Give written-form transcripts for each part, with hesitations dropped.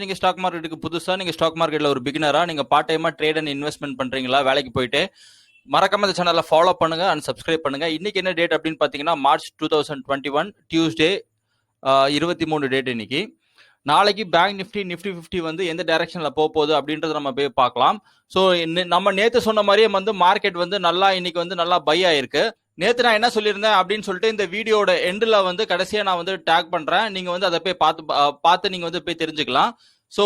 நீங்க ஸ்டாக் மார்க்கெட்டுக்கு புதுசா, நீங்க ஸ்டாக் மார்க்கெட்ல ஒரு பிகினரா, நீங்க பார்ட் டைமா ட்ரேட் அண்ட் இன்வெஸ்ட்மெண்ட் பண்றீங்களா வேலைக்கு போயிட்டு, மறக்காம இந்த சேனலை ஃபாலோ பண்ணுங்க அண்ட் சப்ஸ்கிரைப் பண்ணுங்க. இன்னைக்கு என்ன டேட் அப்படின்னு பாத்தீங்கன்னா மார்ச் 2021 டியூஸ்டே 23 டேட் இன்னைக்கு. நாளைக்கு பேங்க் நிஃப்டி நிஃப்டி 50 வந்து எந்த டைரக்ஷன்ல போகுது அப்படின்றத நம்ம போய் பார்க்கலாம். ஸோ நம்ம நேத்து சொன்ன மாதிரியே வந்து மார்க்கெட் வந்து நல்லா இன்னைக்கு வந்து நல்லா பை ஆயிருக்கு. நேத்து நான் என்ன சொல்லியிருந்தேன் அப்படின்னு சொல்லிட்டு இந்த வீடியோட எண்டில் வந்து கடைசியா நான் வந்து டேக் பண்றேன். நீங்க வந்து அதை போய் பார்த்து நீங்க வந்து போய் தெரிஞ்சுக்கலாம். ஸோ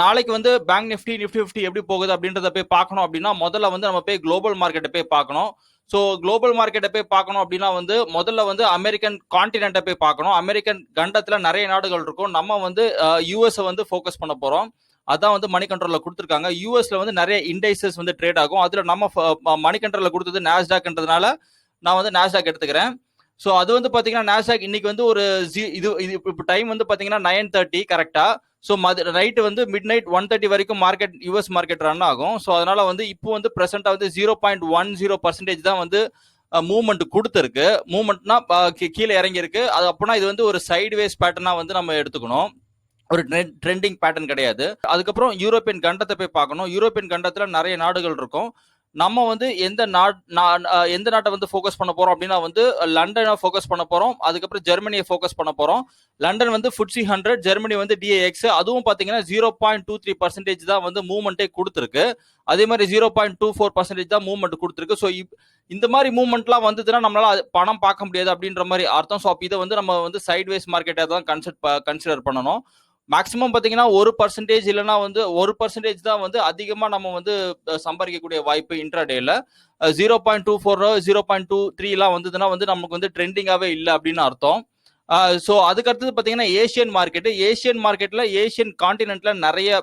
நாளைக்கு வந்து பேங்க் நிஃப்டி நிஃப்டி 50 எப்படி போகுது அப்படின்றத போய் பார்க்கணும் அப்படின்னா முதல்ல வந்து நம்ம போய் குளோபல் மார்க்கெட்டை போய் பார்க்கணும். ஸோ குளோபல் மார்க்கெட்டை போய் பார்க்கணும் அப்படின்னா வந்து முதல்ல வந்து அமெரிக்கன் கான்டினென்ட்டை போய் பார்க்கணும். அமெரிக்கன் கண்டத்துல நிறைய நாடுகள் இருக்கும். நம்ம வந்து யூஎஸ் வந்து ஃபோக்கஸ் பண்ண போறோம். அதான் வந்து மணி கண்ட்ரோல்ல கொடுத்துருக்காங்க. யூஎஸ்ல வந்து நிறைய இண்டைசஸ் வந்து ட்ரேட் ஆகும். அதுல நம்ம மணி கண்ட்ரோல்ல கொடுத்தது நாஸ்டாக்ன்றதுனால நான் வந்து நாஸ்டாக் எடுத்துக்கிறேன். ஸோ அது வந்து பாத்தீங்கன்னா நாஸ்டாக் இன்னைக்கு வந்து ஒரு இது இப்போ டைம் வந்து பாத்தீங்கன்னா 9:30 கரெக்டா. ஸோ நைட்டு வந்து மிட் நைட் 1:30 வரைக்கும் மார்க்கெட் யூஎஸ் மார்க்கெட் ரன் ஆகும். ஸோ அதனால வந்து இப்போ வந்து பிரசென்டா வந்து 0.10% தான் வந்து மூவ்மெண்ட் கொடுத்துருக்கு. மூவ்மெண்ட்னா கீழே இறங்கி இருக்கு. அது அப்படின்னா இது வந்து ஒரு சைட்வேஸ் பேட்டர்னா வந்து நம்ம எடுத்துக்கணும். ஒரு ட்ரெண்டிங் பேட்டர்ன் கிடையாது. அதுக்கப்புறம் யூரோப்பியன் கண்டத்தை போய் பார்க்கணும். யூரோப்பியன் கண்டத்துல நிறைய நாடுகள் இருக்கும். நம்ம வந்து எந்த நாட்டை வந்து ஃபோக்கஸ் பண்ண போறோம் அப்படின்னா வந்து லண்டனை ஃபோக்கஸ் பண்ண போறோம். அதுக்கப்புறம் ஜெர்மனியை ஃபோக்கஸ் பண்ண போறோம். லண்டன் வந்து FTSE 100, ஜெர்மனி வந்து DAX. அதுவும் பாத்தீங்கன்னா 0.23% தான் வந்து மூவ்மெண்ட்டே கொடுத்துருக்கு. அதே மாதிரி 0.24% தான் மூவ்மெண்ட் கொடுத்துருக்கு. ஸோ இந்த மாதிரி மூவ்மெண்ட்லாம் வந்ததுன்னா நம்மளால பணம் பார்க்க முடியாது அப்படின்ற மாதிரி அர்த்தம். ஸோ இதை வந்து நம்ம வந்து சைட்வேஸ் மார்க்கெட்டை தான் கன்சிடர் பண்ணணும். மேக்ஸிமம் பார்த்தீங்கன்னா 1% இல்லைன்னா வந்து 1% தான் வந்து அதிகமாக நம்ம வந்து சம்பாதிக்கக்கூடிய வாய்ப்பு இன்ட்ராடேல. 0.24 0.23 வந்ததுன்னா வந்து நமக்கு வந்து ட்ரெண்டிங்காகவே இல்லை அப்படின்னு அர்த்தம். ஸோ அதுக்கு அடுத்தது பார்த்தீங்கன்னா ஏஷியன் மார்க்கெட்டில் ஏஷியன் கான்டினென்ட்ல நிறைய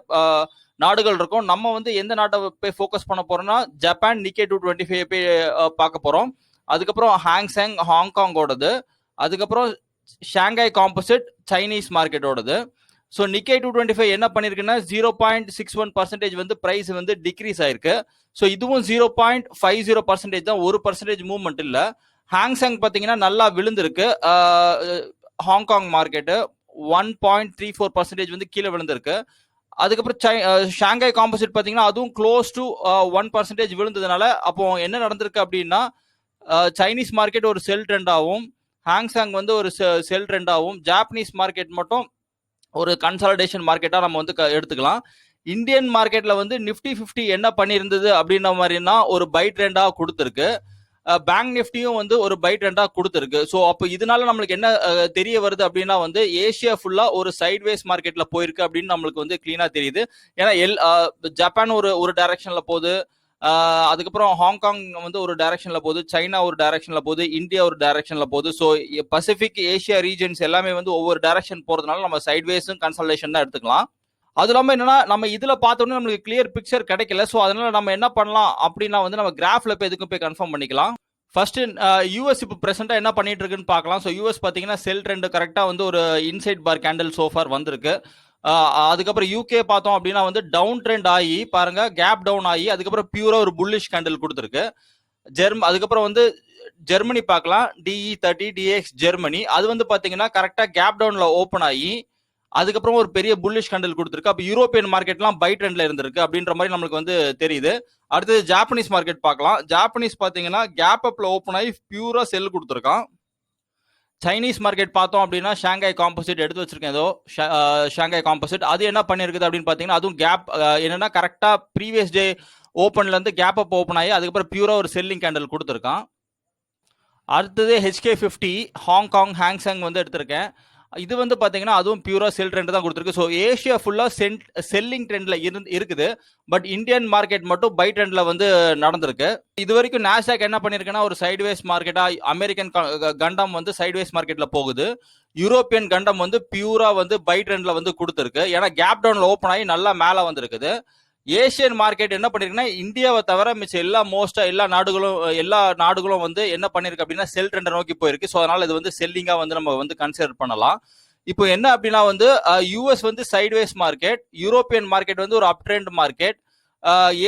நாடுகள் இருக்கும். நம்ம வந்து எந்த நாட்டை போய் ஃபோக்கஸ் பண்ண போறோம்னா ஜப்பான் நிக்கே 225 போய் பார்க்க போறோம். அதுக்கப்புறம் ஹாங்செங் ஹாங்காங்கோடது, அதுக்கப்புறம் ஷாங்காய் காம்போசிட் சைனீஸ் மார்க்கெட்டோடது. ஸோ நிக்கே 225 என்ன பண்ணிருக்குன்னா 0.61% வந்து பிரைஸ் வந்து டிக்ரீஸ் ஆயிருக்கு. ஸோ இதுவும் 0.50% தான், 1% மூவ்மெண்ட் இல்லை. ஹாங்செங் பார்த்தீங்கன்னா நல்லா விழுந்திருக்கு. ஹாங்காங் மார்க்கெட்டு 1.34% வந்து கீழே விழுந்திருக்கு. அதுக்கப்புறம் ஷாங்காய் காம்போசிட் பார்த்தீங்கன்னா அதுவும் க்ளோஸ் டு 1% விழுந்ததுனால அப்போ என்ன நடந்திருக்கு அப்படின்னா சைனீஸ் மார்க்கெட் ஒரு செல் ட்ரெண்டாகவும் ஹாங்சாங் வந்து ஒரு செல் ட்ரெண்டாகவும் ஜாப்பனீஸ் மார்க்கெட் மட்டும் ஒரு கன்சாலிடேஷன் மார்க்கெட்டா நம்ம வந்து எடுத்துக்கலாம். இந்தியன் மார்க்கெட்ல வந்து நிஃப்டி 50 என்ன பண்ணியிருந்தது அப்படின்ற மாதிரினா ஒரு பை ட்ரெண்டா கொடுத்துருக்கு. பேங்க் நிஃப்டியும் வந்து ஒரு பை ட்ரெண்டா கொடுத்துருக்கு. ஸோ அப்போ இதனால நம்மளுக்கு என்ன தெரிய வருது அப்படின்னா வந்து ஏஷியா ஃபுல்லா ஒரு சைட்வேஸ் மார்க்கெட்ல போயிருக்கு அப்படின்னு நம்மளுக்கு வந்து கிளீனா தெரியுது. ஏன்னா ஜப்பான் ஒரு டைரக்ஷன்ல போகுது, அதுக்கப்புறம் ஹாங்காங் வந்து ஒரு டைரக்ஷன்ல போகுது, சைனா ஒரு டைரக்ஷன்ல போகுது, இந்தியா ஒரு டைரக்ஷன்ல போகுது. ஸோ பசிபிக் ஏஷியா ரீஜன்ஸ் எல்லாமே வந்து ஒவ்வொரு டைரக்ஷன் போறதுனால நம்ம சைட்வேஸும் கன்சல்டேஷன் தான் எடுத்துக்கலாம். அது இல்லாமல் என்னன்னா நம்ம இதுல பார்த்தோம்னா நம்மளுக்கு கிளியர் பிக்சர் கிடைக்கல. ஸோ அதனால நம்ம என்ன பண்ணலாம் அப்படின்னா வந்து நம்ம கிராஃப்ல போய் எதுக்கும் போய் கன்ஃபார்ம் பண்ணிக்கலாம். ஃபர்ஸ்ட் யூஎஸ் இப்போ பிரசென்டா என்ன பண்ணிட்டு இருக்குன்னு பார்க்கலாம். ஸோ யூஎஸ் பார்த்தீங்கன்னா செல் ட்ரெண்ட் கரெக்டா வந்து ஒரு இன்சைட் பார் கேண்டில் சோஃபார் வந்திருக்கு. அதுக்கப்புறம் யூகே பார்த்தோம் அப்படின்னா வந்து டவுன் ட்ரெண்ட் ஆகி பாருங்க, கேப் டவுன் ஆகி அதுக்கப்புறம் பியூரா ஒரு புல்லிஷ் கேண்டில் கொடுத்துருக்கு. அதுக்கப்புறம் வந்து ஜெர்மனி பார்க்கலாம், DE30 DX ஜெர்மனி. அது வந்து பாத்தீங்கன்னா கரெக்டா கேப் டவுன்ல ஓப்பன் ஆகி அதுக்கப்புறம் ஒரு பெரிய புல்லிஷ் கேண்டில் கொடுத்துருக்கு. அப்போ யூரோப்பியன் மார்க்கெட்லாம் பை ட்ரெண்ட்ல இருந்திருக்கு அப்படின்ற மாதிரி நம்மளுக்கு வந்து தெரியுது. அடுத்தது ஜாப்பனீஸ் மார்க்கெட் பார்க்கலாம். ஜாப்பனீஸ் பாத்தீங்கன்னா கேப் அப்ல ஓப்பன் ஆகி பியூரா செல் கொடுத்துருக்கான். சைனீஸ் மார்க்கெட் பார்த்தோம் அப்படின்னா ஷாங்காய் காம்போசிட் எடுத்து வச்சிருக்கேன். ஏதோ ஷாங்காய் காம்போசிட் அது என்ன பண்ணிருக்குது அப்படின்னு பாத்தீங்கன்னா அதுவும் கேப் என்னன்னா கரெக்டா ப்ரீவியஸ் டே ஓப்பன்ல இருந்து கேப் அப் ஓப்பன் ஆகி அதுக்கப்புறம் பியூரா ஒரு செல்லிங் கேண்டில் கொடுத்துருக்கான். அடுத்தது HK50 ஹாங்காங் ஹாங்செங் வந்து எடுத்திருக்கேன். இது வந்து பாத்தீங்கன்னா அதுவும் பியூரா செல் ட்ரெண்ட் தான் கொடுத்துருக்கு. ஸோ ஏஷியா ஃபுல்லா செல்லிங் ட்ரெண்ட்ல இருக்குது. பட் இந்தியன் மார்க்கெட் மட்டும் பை ட்ரெண்ட்ல வந்து நடந்திருக்கு. இது வரைக்கும் நாஸ்டாக் என்ன பண்ணிருக்குன்னா ஒரு சைட்வேஸ் மார்க்கெட்டா அமெரிக்கன் கண்டம் வந்து சைட்வேஸ் மார்க்கெட்ல போகுது. யூரோப்பியன் கண்டம் வந்து பியூரா வந்து பை ட்ரெண்ட்ல வந்து கொடுத்துருக்கு. ஏன்னா கேப் டவுன்ல ஓப்பன் ஆகி நல்லா மேல வந்திருக்குது. ஏஷியன் மார்க்கெட் என்ன பண்ணிருக்குன்னா இந்தியாவை தவிர மிச்சம் எல்லா நாடுகளும் வந்து என்ன பண்ணிருக்கு அப்படின்னா செல் ட்ரெண்டை நோக்கி போயிருக்கு. ஸோ அதனால இது வந்து செல்லிங்கா வந்து நம்ம வந்து கன்சிடர் பண்ணலாம். இப்போ என்ன அப்படின்னா வந்து யூஎஸ் வந்து சைட்வேஸ் மார்க்கெட், யூரோப்பியன் மார்க்கெட் வந்து ஒரு அப் ட்ரெண்ட் மார்க்கெட்,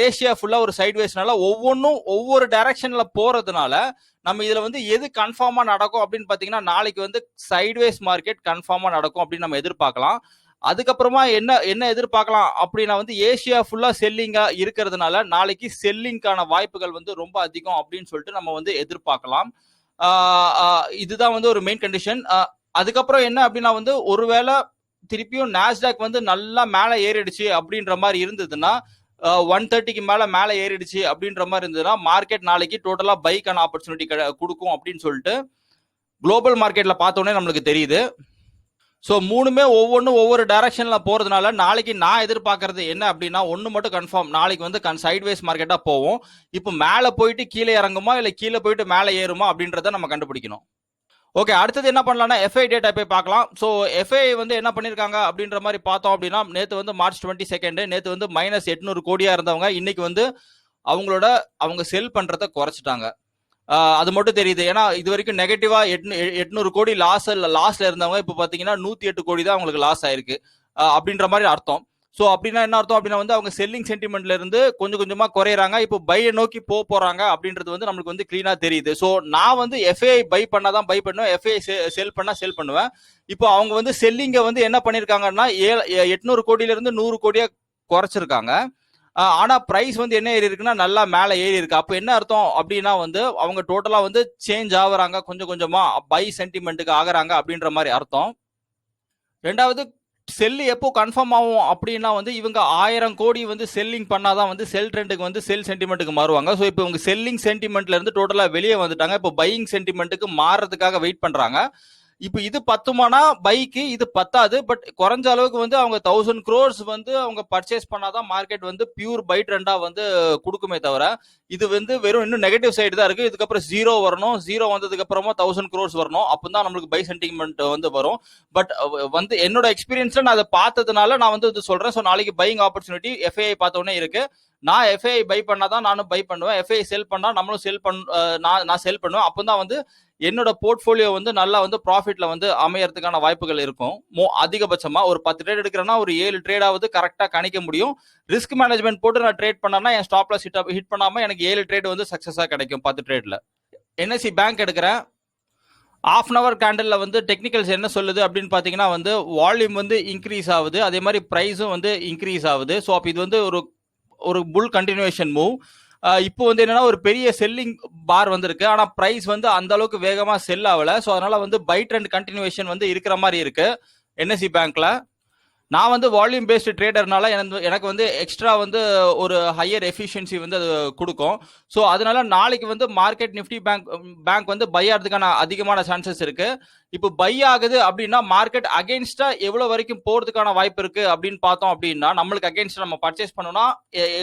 ஏஷியா ஃபுல்லா ஒரு சைட்வேஸ்னால ஒவ்வொன்றும் ஒவ்வொரு டைரக்ஷன்ல போறதுனால நம்ம இதுல வந்து எது கன்ஃபார்மா நடக்கும் அப்படின்னு பாத்தீங்கன்னா நாளைக்கு வந்து சைட்வேஸ் மார்க்கெட் கன்ஃபார்மா நடக்கும் அப்படின்னு நம்ம எதிர்பார்க்கலாம். அதுக்கப்புறமா என்ன எதிர்பார்க்கலாம் அப்படின்னா வந்து ஏசியா ஃபுல்லா செல்லிங்கா இருக்கிறதுனால நாளைக்கு செல்லிங்கான வாய்ப்புகள் வந்து ரொம்ப அதிகம் அப்படின்னு சொல்லிட்டு நம்ம வந்து எதிர்பார்க்கலாம். இதுதான் வந்து ஒரு மெயின் கண்டிஷன். அதுக்கப்புறம் என்ன அப்படின்னா வந்து ஒருவேளை திருப்பியும் நாஸ்டாக் வந்து நல்லா மேலே ஏறிடுச்சு அப்படின்ற மாதிரி இருந்ததுன்னா 130க்கு மேல ஏறிடுச்சு அப்படின்ற மாதிரி இருந்ததுன்னா மார்க்கெட் நாளைக்கு டோட்டலா பைக்கான ஆப்பர்ச்சுனிட்டி கொடுக்கும் அப்படின்னு சொல்லிட்டு குளோபல் மார்க்கெட்ல பார்த்தோன்னே நம்மளுக்கு தெரியுது. ஸோ மூணுமே ஒவ்வொரு டைரக்ஷன்ல போறதுனால நாளைக்கு நான் எதிர்பார்க்கறது என்ன அப்படின்னா ஒன்று மட்டும் கன்ஃபார்ம், நாளைக்கு வந்து சைட்வேஸ் மார்க்கெட்டா போவோம். இப்போ மேலே போயிட்டு கீழே இறங்குமா இல்லை கீழே போயிட்டு மேலே ஏறுமா அப்படின்றத நம்ம கண்டுபிடிக்கணும். ஓகே, அடுத்தது என்ன பண்ணலாம்னா எஃப்ஐ டேட்டா போய் பார்க்கலாம். ஸோ எஃப்ஐ வந்து என்ன பண்ணியிருக்காங்க அப்படின்ற மாதிரி பார்த்தோம் அப்படின்னா நேற்று வந்து மார்ச் 22 நேற்று வந்து -800 கோடியா இருந்தவங்க இன்னைக்கு வந்து அவங்க செல் பண்றதை குறைச்சிட்டாங்க. அது மட்டும் தெரியுது. ஏன்னா இது வரைக்கும் நெகட்டிவா 800 கோடி லாஸ்ல இருந்தவங்க இப்போ பாத்தீங்கன்னா 108 கோடி தான் அவங்களுக்கு லாஸ் ஆயிருக்கு அப்படின்ற மாதிரி அர்த்தம். ஸோ அப்படின்னா என்ன அர்த்தம் அப்படின்னா வந்து அவங்க செல்லிங் சென்டிமெண்ட்ல இருந்து கொஞ்சம் கொஞ்சமா குறையறாங்க, இப்போ பையை நோக்கி போறாங்க அப்படின்றது வந்து நம்மளுக்கு வந்து கிளீனா தெரியுது. ஸோ நான் வந்து எஃப்ஐ பை பண்ணாதான் பை பண்ணுவேன், எஃப்ஐ செல் பண்ணா செல் பண்ணுவேன். இப்போ அவங்க வந்து செல்லிங்க வந்து என்ன பண்ணிருக்காங்கன்னா 800 கோடியில இருந்து 100 கோடியா குறைச்சிருக்காங்க. ஆனா பிரைஸ் வந்து என்ன ஏறி இருக்குன்னா நல்லா மேல ஏறி இருக்கு. அப்ப என்ன அர்த்தம் அப்படின்னா வந்து அவங்க டோட்டலா வந்து சேஞ்ச் ஆகுறாங்க, கொஞ்சம் கொஞ்சமா பை சென்டிமெண்ட்டுக்கு ஆகுறாங்க அப்படின்ற மாதிரி அர்த்தம். ரெண்டாவது செல் எப்போ கன்ஃபார்ம் ஆகும் அப்படின்னா வந்து இவங்க 1000 கோடி வந்து செல்லிங் பண்ணாதான் வந்து செல் ட்ரெண்டுக்கு வந்து செல் சென்டிமெண்ட்டுக்கு மாறுவாங்க. ஸோ இப்போ இவங்க செல்லிங் சென்டிமெண்ட்ல இருந்து டோட்டலா வெளியே வந்துட்டாங்க, இப்போ பையிங் சென்டிமெண்ட்டுக்கு மாறுறதுக்காக வெயிட் பண்றாங்க. இப்போ இது பத்துமானா பைக்கு இது பத்தாது, பட் குறைஞ்ச அளவுக்கு வந்து அவங்க 1000 crores வந்து அவங்க பர்ச்சேஸ் பண்ணாதான் மார்க்கெட் வந்து பியூர் பை ட்ரெண்டா வந்து கொடுக்குமே தவிர இது வந்து வெறும் இன்னும் நெகட்டிவ் சைடு தான் இருக்கு. இதுக்கப்புறம் ஜீரோ வரணும், ஜீரோ வந்ததுக்கு அப்புறமா 1000 crores வரணும், அப்பதான் நம்மளுக்கு பை சென்டிமெண்ட் வந்து வரும். பட் வந்து என்னோட எக்ஸ்பீரியன்ஸ்ல நான் அதை பார்த்ததுனால நான் வந்து இது சொல்றேன். ஸோ நாளைக்கு பையிங் ஆப்பர்ச்சுனிட்டி எஃப்ஐஐ பார்த்த உடனே இருக்கு. நான் எஃப்ஐஐ பை பண்ணாதான் நானும் பை பண்ணுவேன், எஃப்ஐஐ செல் பண்ணா நம்மளும் நான் செல் பண்ணுவேன். அப்பதான் வந்து என்னோட போர்ட்போலியோ வந்து நல்லா வந்து ப்ராஃபிட்ல வந்து அமையறதுக்கான வாய்ப்புகள் இருக்கும். அதிகபட்சமா ஒரு 10 ட்ரேட் எடுக்கிறேன்னா ஒரு 7 ட்ரேடாவது கரெக்டா கணிக்க முடியும். ரிஸ்க் மேனேஜ்மெண்ட் போட்டு நான் ட்ரேட் பண்ணேன்னா என் ஸ்டாப் லாஸ் ஹிட் பண்ணாம எனக்கு 7 ட்ரேட் வந்து சக்சஸா கிடைக்கும் 10 ட்ரேட்ல. என்எஸ்சி பேங்க் எடுக்கிறேன், ½ hour கேண்டில் வந்து டெக்னிக்கல்ஸ் என்ன சொல்லுது அப்படின்னு பார்த்தீங்கன்னா வந்து வால்யூம் வந்து இன்க்ரீஸ் ஆகுது, அதே மாதிரி ப்ரைஸும் வந்து இன்க்ரீஸ் ஆகுது. ஸோ அப்போ இது வந்து ஒரு புல் கண்டினியூஷன் மூவ். இப்போ வந்து என்னன்னா ஒரு பெரிய செல்லிங் பார் வந்திருக்கு, ஆனா பிரைஸ் வந்து அந்த அளவுக்கு வேகமா செல் ஆகல. ஸோ அதனால வந்து பை ட்ரெண்ட் கண்டினியூஷன் வந்து இருக்கிற மாதிரி இருக்கு என்எஸ்சி பேங்க்ல. நான் வந்து வால்யூம் பேஸ்டு ட்ரேடர்னால எனக்கு வந்து எக்ஸ்ட்ரா வந்து ஒரு ஹையர் எஃபிஷியன்சி வந்து அது கொடுக்கும். ஸோ அதனால நாளைக்கு வந்து மார்க்கெட் நிஃப்டி பேங்க் வந்து பை ஆகிறதுக்கான அதிகமான சான்சஸ் இருக்கு. இப்போ பை ஆகுது அப்படின்னா மார்க்கெட் அகெயின்ஸ்டா எவ்வளவு வரைக்கும் போறதுக்கான வாய்ப்பு இருக்கு அப்படின்னு பார்த்தோம் அப்படின்னா நம்மளுக்கு அகெயின்ஸ்டா நம்ம பர்ச்சேஸ் பண்ணோம்னா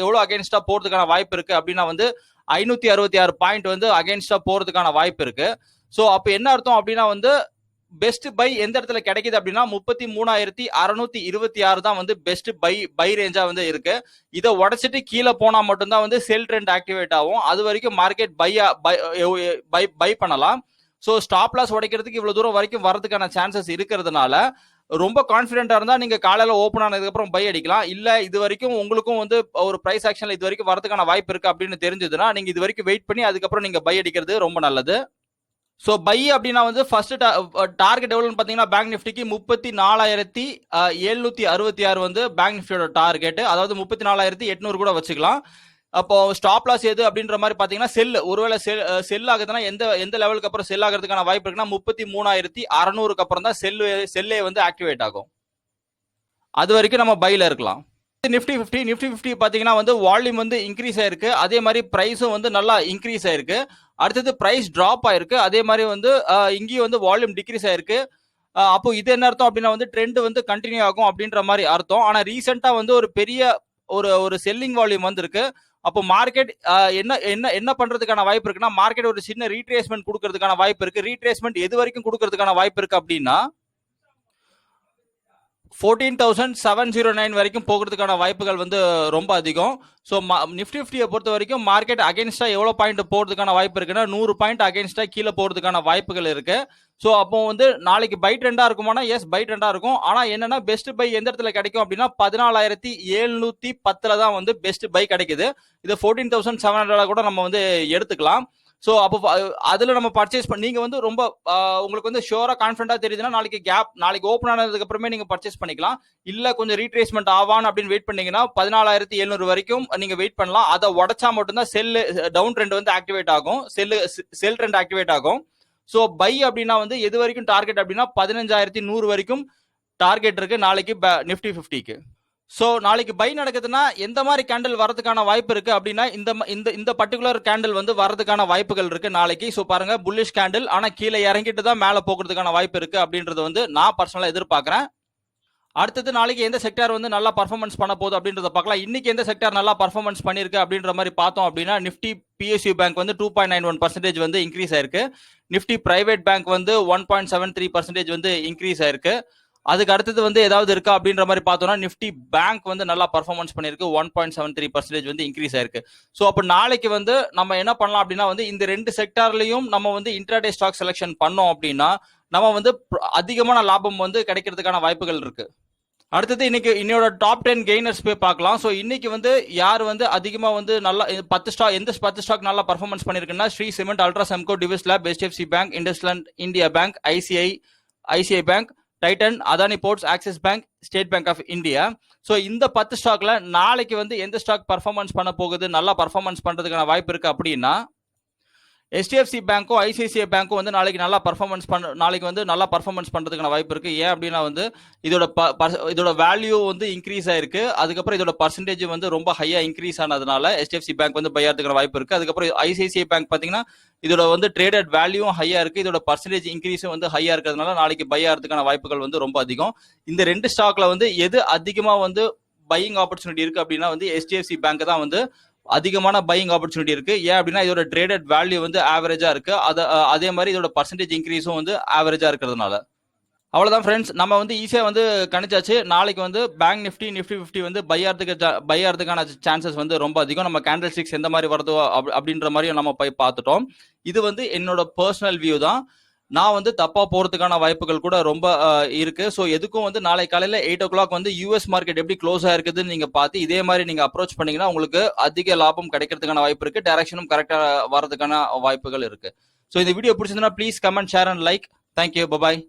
எவ்வளவு அகெயின்ஸ்டா போறதுக்கான வாய்ப்பு இருக்கு அப்படின்னா வந்து 566 பாயிண்ட் வந்து அகெயின்ஸ்டா போறதுக்கான வாய்ப்பு இருக்கு. ஸோ அப்போ என்ன அர்த்தம் அப்படின்னா வந்து பெஸ்ட் பை எந்த இடத்துல கிடைக்குது அப்படின்னா 33,626 தான் வந்து பெஸ்ட் பை ரேஞ்சா வந்து இருக்கு. இதை உடைச்சிட்டு கீழே போனா மட்டும்தான் வந்து செல் ட்ரெண்ட் ஆக்டிவேட் ஆகும். அது வரைக்கும் மார்க்கெட் பை பண்ணலாம். ஸோ ஸ்டாப் லாஸ் உடைக்கிறதுக்கு இவ்வளவு தூரம் வரைக்கும் வரதுக்கான சான்சஸ் இருக்கிறதுனால ரொம்ப கான்பிடென்டா இருந்தா நீங்க காலையில ஓப்பன் ஆனதுக்கு அப்புறம் பை அடிக்கலாம். இல்ல இது வரைக்கும் உங்களுக்கும் வந்து ஒரு பிரைஸ் ஆக்ஷன்ல இது வரைக்கும் வரதுக்கான வாய்ப்பு இருக்கு அப்படின்னு தெரிஞ்சதுன்னா நீங்க இது வரைக்கும் வெயிட் பண்ணி அதுக்கப்புறம் நீங்க பை அடிக்கிறது ரொம்ப நல்லது. ஸோ பை அப்படின்னா வந்து ஃபர்ஸ்ட் டார்கெட் எவ்வளோன்னு பார்த்தீங்கன்னா பேங்க் நிஃப்டிக்கு 34,766 வந்து பேங்க் நிஃப்டியோட டார்கெட், அதாவது 34,800 கூட வச்சுக்கலாம். அப்போ ஸ்டாப் லாஸ் எது அப்படின்ற மாதிரி பார்த்தீங்கன்னா செல், ஒருவேளை செல் ஆகுதுன்னா எந்த லெவலுக்கு அப்புறம் செல் ஆகிறதுக்கான வாய்ப்பு இருக்குன்னா 33,600க்கு அப்புறம் தான் செல்லே வந்து ஆக்டிவேட் ஆகும். அது வரைக்கும் நம்ம பைல இருக்கலாம். நிஃப்டி 50 பாத்தீங்கன்னா வந்து வால்யூம் வந்து இன்க்ரீஸ் ஆயிருக்கு, அதே மாதிரி பிரைஸும் வந்து நல்லா இன்க்ரீஸ் ஆயிருக்கு. அடுத்தது பிரைஸ் டிராப் ஆயிருக்கு, அதே மாதிரி வந்து இங்கேயும் வந்து வால்யூம் டிக்ரீஸ் ஆயிருக்கு. அப்போ இது என்ன அர்த்தம் அப்படின்னா வந்து ட்ரெண்ட் வந்து கண்டினியூ ஆகும் அப்படின்ற மாதிரி அர்த்தம். ஆனா ரீசெண்டா வந்து ஒரு பெரிய ஒரு செல்லிங் வால்யூம் வந்திருக்கு. அப்போ மார்க்கெட் என்ன பண்றதுக்கான வாய்ப்பு இருக்குன்னா மார்க்கெட் ஒரு சின்ன ரீட்ரேஸ்மெண்ட் கொடுக்கறதுக்கான வாய்ப்பு இருக்கு. ரீட்ரேஸ்மெண்ட் எது வரைக்கும் கொடுக்கறதுக்கான வாய்ப்பு இருக்கு அப்படின்னா 14,709 வரைக்கும் போகிறதுக்கான வாய்ப்புகள் வந்து ரொம்ப அதிகம். ஸோ நிஃப்டி 50 பொறுத்த வரைக்கும் மார்க்கெட் அகேன்ஸ்டா எவ்வளோ பாயிண்ட் போகிறதுக்கான வாய்ப்பு இருக்குன்னா 100 பாயிண்ட் அகேன்ஸ்டா கீழே போகிறதுக்கான வாய்ப்புகள் இருக்கு. ஸோ அப்போ வந்து நாளைக்கு பை ட்ரெண்டா இருக்குமானா எஸ் பை ட்ரெண்டா இருக்கும். ஆனால் என்னன்னா பெஸ்ட் பை எந்த இடத்துல கிடைக்கும் அப்படின்னா 14,710 தான் வந்து பெஸ்ட் பை கிடைக்குது. இது 14,700 கூட நம்ம வந்து எடுத்துக்கலாம். ஸோ அப்போ அதில் நம்ம பர்ச்சேஸ் பண்ணி நீங்கள் வந்து ரொம்ப உங்களுக்கு வந்து ஷோராக கான்ஃபிடண்டாக தெரியுதுன்னா நாளைக்கு ஓப்பன் ஆனதுக்கு அப்புறமே நீங்கள் பர்ச்சேஸ் பண்ணிக்கலாம். இல்லை கொஞ்சம் ரீட்ரேஸ்மெண்ட் ஆவான் அப்படின்னு வெயிட் பண்ணீங்கன்னா 14,700 வரைக்கும் நீங்கள் வெயிட் பண்ணலாம். அதை உடச்சா மட்டும்தான் டவுன் ட்ரெண்ட் வந்து ஆக்டிவேட் ஆகும், செல் ட்ரெண்ட் ஆக்டிவேட் ஆகும். ஸோ பை அப்படின்னா வந்து எது வரைக்கும் டார்கெட் அப்படின்னா 15,100 வரைக்கும் டார்கெட் இருக்கு நாளைக்கு நிஃப்டி 50க்கு. ஸோ நாளைக்கு பை நடக்குதுன்னா எந்த மாதிரி கேண்டில் வரதுக்கான வாய்ப்பு இருக்கு அப்படின்னா இந்த பர்டிகுலர் கேண்டில் வந்து வரதுக்கான வாய்ப்புகள் இருக்கு நாளைக்கு. ஸோ பாருங்க, புல்லிஷ் கேண்டில், ஆனா கீழே இறங்கிட்டு தான் மேலே போகிறதுக்கான வாய்ப்பு இருக்கு அப்படின்றது வந்து நான் பர்சனலா எதிர்பார்க்கிறேன். அடுத்தது நாளைக்கு எந்த செக்டார் வந்து நல்லா பர்ஃபார்மன்ஸ் பண்ண போகுது அப்படின்றத பார்க்கலாம். இன்னைக்கு எந்த செக்டார் நல்லா பர்ஃபார்மன்ஸ் பண்ணிருக்கு அப்படின்ற மாதிரி பார்த்தோம் அப்படின்னா நிஃப்டி PSU பேங்க் வந்து 2.91% வந்து இன்க்ரீஸ் ஆயிருக்கு. நிஃப்டி பிரைவேட் பேங்க் வந்து 1.73% வந்து இன்க்ரீஸ் ஆயிருக்கு. அதுக்கு அடுத்தது வந்து ஏதாவது இருக்கா அப்படின்ற மாதிரி பார்த்தோம்னா நிஃப்டி பேங்க் வந்து நல்லா பர்ஃபார்மன்ஸ் பண்ணிருக்கு, 1.73% வந்து இன்க்ரீஸ் ஆயிருக்கு. ஸோ அப்போ நாளைக்கு வந்து நம்ம என்ன பண்ணலாம் அப்படின்னா வந்து இந்த ரெண்டு செக்டார்லையும் நம்ம வந்து இன்ட்ராடே ஸ்டாக் செலெக்ஷன் பண்ணோம் அப்படின்னா நம்ம வந்து அதிகமான லாபம் வந்து கிடைக்கிறதுக்கான வாய்ப்புகள் இருக்கு. அடுத்தது இன்னைக்கு என்னோட டாப் 10 கெய்னர்ஸ் போய் பார்க்கலாம். ஸோ இன்னைக்கு வந்து யார் வந்து அதிகமா வந்து நல்லா 10 ஸ்டாக் நல்லா பர்ஃபார்மன்ஸ் பண்ணிருக்குன்னா ஸ்ரீ சிமெண்ட், அல்ட்ரா செம்கோ, Divi's Lab, HDFC Bank, IndusInd India Bank, ICICI Bank, Titan, Adani Ports, Axis Bank, State Bank of India. So இந்த 10 ஸ்டாக்ல நாளைக்கு வந்து எந்த ஸ்டாக் பர்ஃபார்மன்ஸ் பண்ண போகுது, நல்லா பர்ஃபார்மன்ஸ் பண்றதுக்கான வாய்ப்பு இருக்கு அப்படின்னா HDFC பேங்க்கும் ICICI பேங்க்கும் வந்து நாளைக்கு நல்லா பர்ஃபார்மன்ஸ் பண்றதுக்கான வாய்ப்பு இருக்கு. ஏன் அப்படின்னா வந்து இதோட வேல்யூ வந்து இன்க்ரீஸ் ஆயிருக்கு. அதுக்கப்புறம் இதோட பர்சன்டேஜ் வந்து ரொம்ப ஹையா இன்க்ரீஸ் ஆனதுனால HDFC பேங்க் வந்து பை ஆகிறதுக்கான வாய்ப்பு இருக்கு. அதுக்கப்புறம் ICICI பேங்க் பாத்தீங்கன்னா இதோட வந்து ட்ரேடட் வேல்யூவும் ஹையா இருக்கு, இதோட பர்சன்டேஜ் இன்க்ரீஸும் வந்து ஹையா இருக்கிறதுனால நாளைக்கு பை ஆகிறதுக்கான வாய்ப்புகள் வந்து ரொம்ப அதிகம். இந்த ரெண்டு ஸ்டாக்ல வந்து எது அதிகமா வந்து பையிங் ஆப்பர்ச்சுனிட்டி இருக்கு அப்படின்னா வந்து HDFC பேங்க் தான் வந்து அதிகமான பையிங் ஆப்பர்ச்சுனிட்டி இருக்கு. ஏன் அப்படின்னா இதோட ட்ரேடட் வேல்யூ வந்து ஆவரேஜா இருக்கு, அதே மாதிரி இதோட பர்சன்டேஜ் இன்க்ரீஸும் வந்து ஆவரேஜா இருக்கிறதுனால. அவ்வளவுதான் ஃப்ரெண்ட்ஸ், நம்ம வந்து ஈஸியா வந்து கணிச்சாச்சு. நாளைக்கு வந்து பேங்க் நிஃப்டி 50 வந்து பை ஆகிறதுக்கான சான்சஸ் வந்து ரொம்ப அதிகம். நம்ம கேண்டில் ஸ்டிக்ஸ் எந்த மாதிரி வருதோ அப்படின்ற மாதிரியும் நம்ம போய் பார்த்துட்டோம். இது வந்து என்னோட பர்சனல் வியூ தான். நான் வந்து தப்பா போறதுக்கான வாய்ப்புகள் கூட ரொம்ப இருக்கு. ஸோ எதுக்கும் வந்து நாளை காலையில 8 o'clock வந்து US மார்க்கெட் எப்படி க்ளோஸ் ஆயிருக்குதுன்னு நீங்க பார்த்து இதே மாதிரி நீங்க அப்ரோச் பண்ணீங்கன்னா உங்களுக்கு அதிக லாபம் கிடைக்கிறதுக்கான வாய்ப்பு இருக்கு, டைரக்ஷனும் கரெக்டா வரதுக்கான வாய்ப்புகள் இருக்கு. ஸோ இந்த வீடியோ பிடிச்சிருந்தா please comment, share and like. Thank you, bye bye.